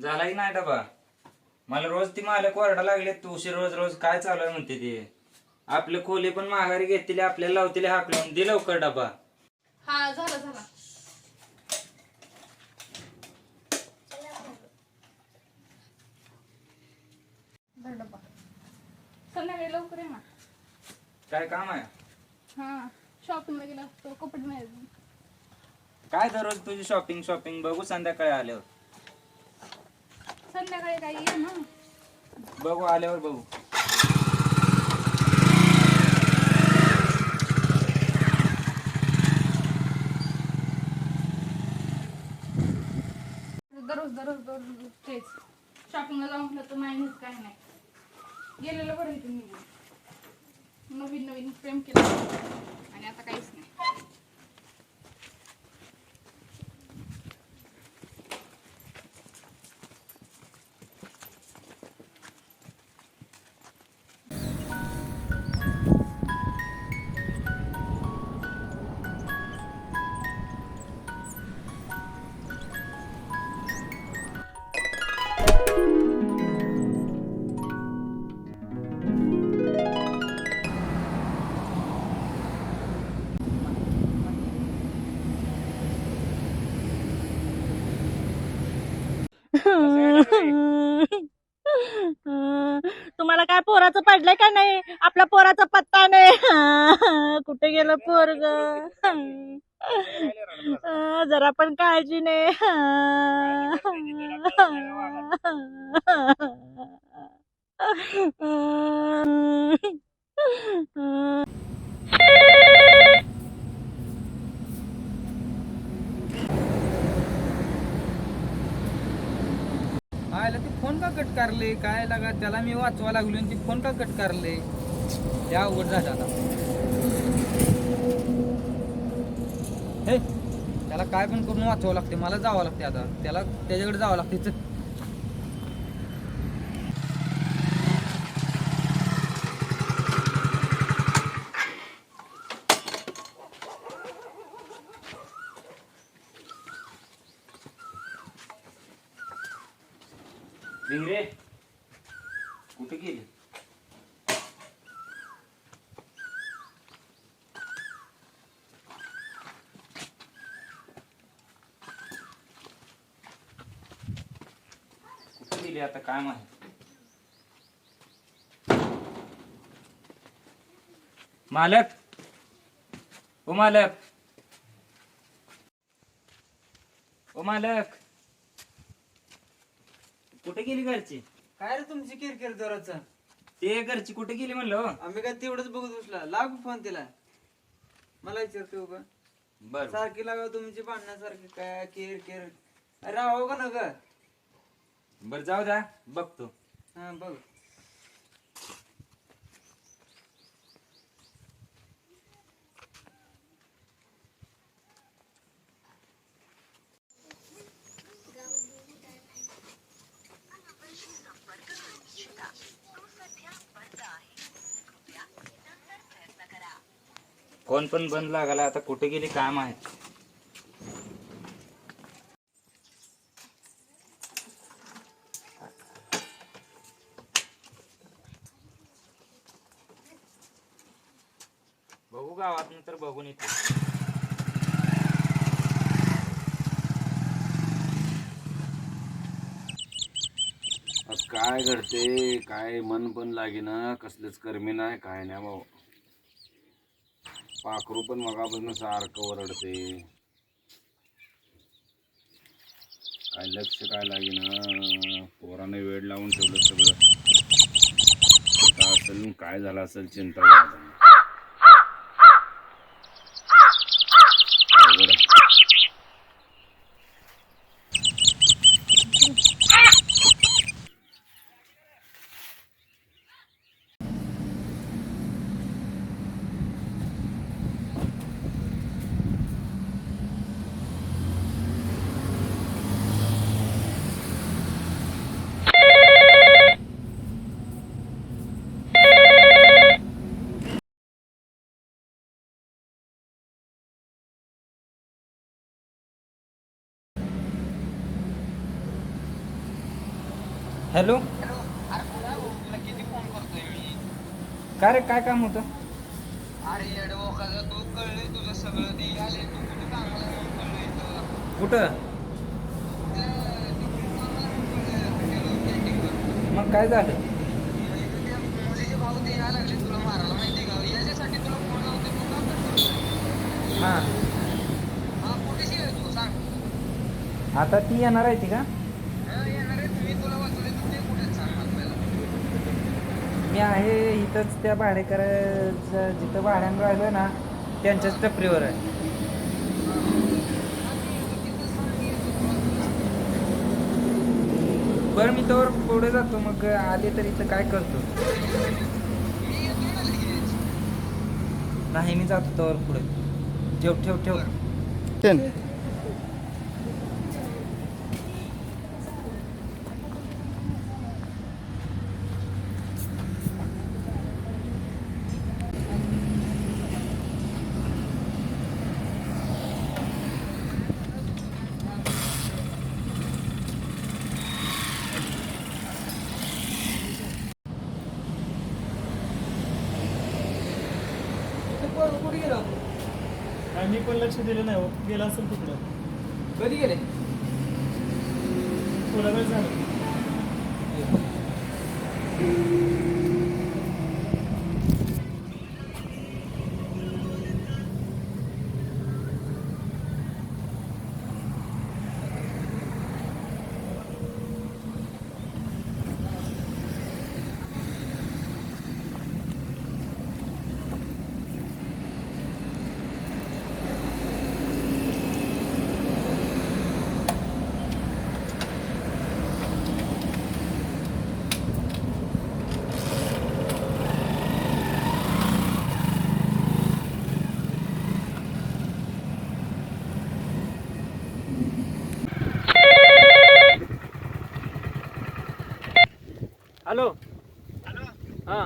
झाला की नाही डबा? मला रोज ती मालक ओरडा लागले, तू उशीर रोज रोज काय चालू आहे म्हणते ती. आपले खोली पण माघारी घेतली, आपल्याला लावतील हाक लावून. दे लवकर डबा. हा झाला झाला. धर डब्बा. संध्याकाळी लवकर ये ना. काय काम आहे? हा शॉपिंगला गेला तो कपडे नाही. काय दररोज तुझी शॉपिंग शॉपिंग बघू संध्याकाळी आल्यावर. संध्याकाळी काही ये ना. बघू आल्यावर बघू. दररोज दररोज दररोज तेच शॉपिंगला जाऊन म्हटलं तर नाही नेत काही नाही. गेलेलं बरं इथे मी नवीन नवीन प्रेम केलं आणि आता काहीच नाही. तुम्हाला काय पोराचं पडलंय का नाही? आपल्या पोराचा पत्ता नाही. कुठे गेलं पोरग? जरा पण काळजी नाही. आयला ती फोन का कट करले? काय लागा त्याला मी वाचवा लागलो आणि ती फोन का कट करले? त्या अवघड झालं आता. हे त्याला काय पण करून वाचवावं लागते. मला जावं लागते आता. त्याला त्याच्याकडे जावं लागते. चल. भिंगरे कुठे गेली? कुठे गेली आता काय माहित? मालक, ओ मालक, ओ मालक, कुठे गेली घरची? काय रे तुमची किरकिर जोराचं? ते घरची कुठे गेली म्हणलं? आम्ही काय तेवढंच बघत बसला. लाग फोन तिला. मला विचारतो का बर सारखी लागा तुमची भांडण्यासारखी काय किर किर. राहावं का ना ग? बर जाऊ द्या बघतो. हा बघ. फोन पण बंद लागला. आता कुठे गेली काय माहित? बघू गावात नंतर बघून येते. आज काय घडते काय मन पण लागेना. कसलेच कर्मी नाही काय नाही भाऊ. पाखरू पण मगापासून सारखं ओरडते. काय लक्ष काय लागेना. पोराने वेळ लावून ठेवलं सगळं. काय असेल काय झालं असेल चिंता झाली. अवघड आहे. हॅलो काय रे काय काम होतं? कुठं? मग काय झालं? हा आता ती येणार आहे ती का? मी आहे इथंच त्या भाडेकरांचं जिथं भाड्यानं राहिलोय ना त्यांच्याच टपरीवर आहे. बरं मी तोवर पुढे जातो मग आले तर इथं काय करतो? नाही मी जातो तोवर पुढे. ठेव ठेव ठेव. कुठे गेलो? मी पण लक्ष दिलं नाही हो. गेला असेल तिकडं. कधी गेले? थोडा वेळ झाला. हॅलो हा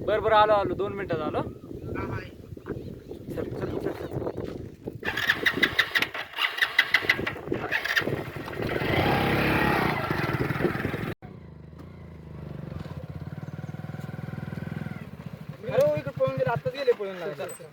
बरं बरं आलो 2 मिनिटात आलो. चल चल चल चल. अरे इकडे पळून गेले आताच गेले पळून लागले.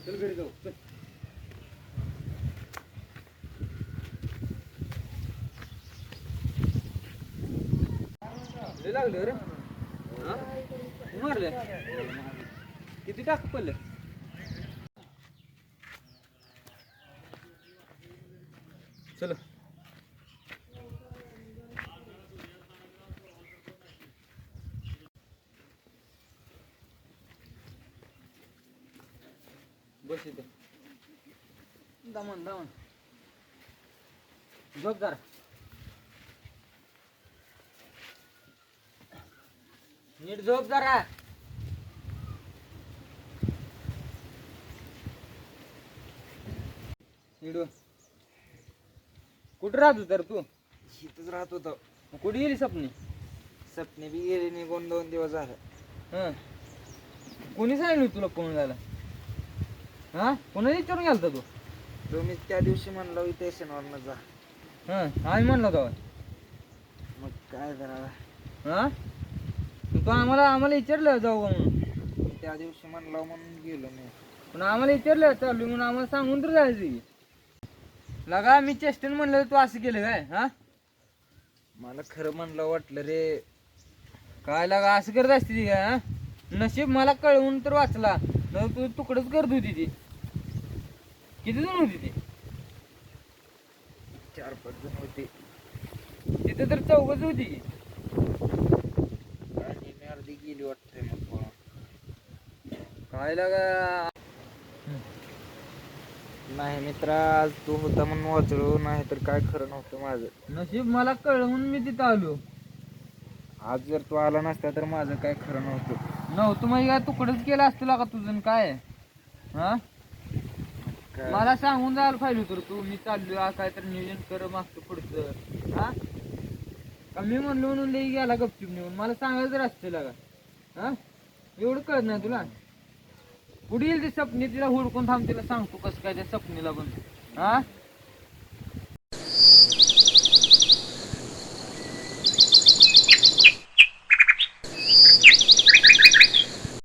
चल घरी जाऊ चल. लय लागलं रे हा मारले किती टाक पडले चल बस इथे दमन दमन झोप जरा नीट झोप जरा नीट कुठं राहतो तर तू इथंच राहत होतो. कुठे गेली सपनी सपने बी गेले निघून 2 दिवस झाले. हं कोणी सांगितलं तुला कोण झाला हा कोणाला विचारून गेलता तू तुम्ही त्या दिवशी म्हणलं स्टेशनवरनं जा. हं आम्ही म्हणलो तेव्हा मग काय करा हा तू आम्हाला विचारलं जाऊ का म्हणून त्या दिवशी म्हणलं म्हणून गेलो मी. पण आम्हाला विचारलं चालू म्हणून आम्हाला सांगून तर जायचं लगा मी चेष्टेन म्हणलं तू असं केलं काय हा मला खरं म्हणलं वाटलं रे. काय लागा असं करत असते ती काय हा नशीब मला कळवून तर वाचला न तू तुकडच करत होती ती किती जण होती ती 4-5 जण होते. तिथे तर 4च होती की. आणि मी अर्धी गेली वाटते मग पळून. काय लागा नाही मित्रा आज तू होता म्हणून वाचलो नाही तर काय खरं नव्हतं माझं. नशीब मला कळवून मी तिथं आलो आज जर तू आला नसता तर माझं काय खरं नव्हतं. नव्हतं मग काय तुकडच केलं असतं का तुझं काय हा काय मला सांगून जायला पाहिजे होतं रे तू मी चाललो काय तर नियोजन कर मागचं पुढचं हा का मी म्हणलो म्हणून लई गेला गपचूप नेऊन मला सांगायचं तर असतं का हा एवढं कळत नाही तुला कुठे येईल ती सपनी तिला हुडकून थांब तिला सांगतो कसं काय त्या सपनीला पण हा